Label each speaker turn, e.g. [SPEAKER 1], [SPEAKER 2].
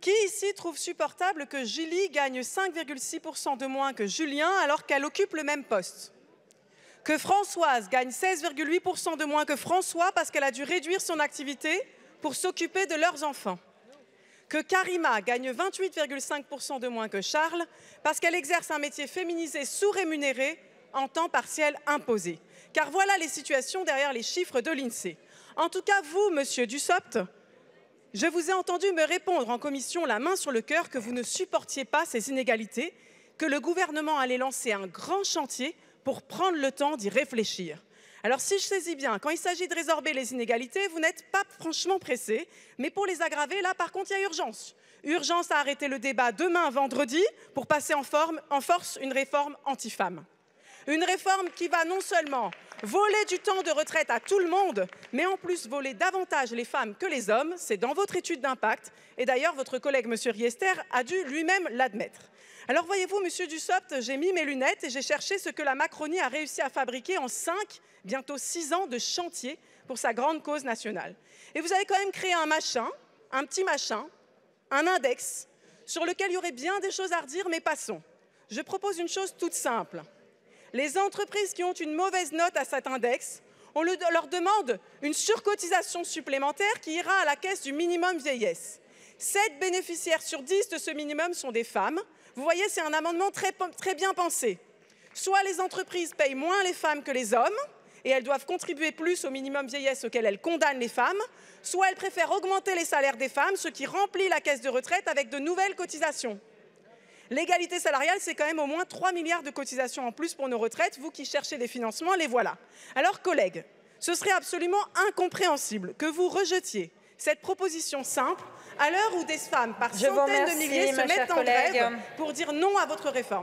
[SPEAKER 1] Qui ici trouve supportable que Julie gagne 5,6% de moins que Julien alors qu'elle occupe le même poste? Que Françoise gagne 16,8% de moins que François parce qu'elle a dû réduire son activité pour s'occuper de leurs enfants? Que Karima gagne 28,5% de moins que Charles parce qu'elle exerce un métier féminisé sous-rémunéré en temps partiel imposé? Car voilà les situations derrière les chiffres de l'INSEE. En tout cas, vous, monsieur Dussopt, je vous ai entendu me répondre en commission la main sur le cœur que vous ne supportiez pas ces inégalités, que le gouvernement allait lancer un grand chantier pour prendre le temps d'y réfléchir. Alors si je saisis bien, quand il s'agit de résorber les inégalités, vous n'êtes pas franchement pressé, mais pour les aggraver, là par contre, il y a urgence. Urgence à arrêter le débat demain, vendredi, pour passer en force une réforme anti-femmes. Une réforme qui va non seulement voler du temps de retraite à tout le monde, mais en plus voler davantage les femmes que les hommes. C'est dans votre étude d'impact. Et d'ailleurs, votre collègue, M. Riester, a dû lui-même l'admettre. Alors voyez-vous, M. Dussopt, j'ai mis mes lunettes et j'ai cherché ce que la Macronie a réussi à fabriquer en 5, bientôt 6 ans de chantier pour sa grande cause nationale. Et vous avez quand même créé un machin, un petit machin, un index, sur lequel il y aurait bien des choses à redire, mais passons. Je propose une chose toute simple. Les entreprises qui ont une mauvaise note à cet index, on leur demande une surcotisation supplémentaire qui ira à la caisse du minimum vieillesse. 7 bénéficiaires sur 10 de ce minimum sont des femmes. Vous voyez, c'est un amendement très bien pensé. Soit les entreprises payent moins les femmes que les hommes, et elles doivent contribuer plus au minimum vieillesse auquel elles condamnent les femmes, soit elles préfèrent augmenter les salaires des femmes, ce qui remplit la caisse de retraite avec de nouvelles cotisations. L'égalité salariale, c'est quand même au moins 3 milliards de cotisations en plus pour nos retraites. Vous qui cherchez des financements, les voilà. Alors, collègues, ce serait absolument incompréhensible que vous rejetiez cette proposition simple à l'heure où des femmes par centaines de milliers se mettent en grève pour dire non à votre réforme.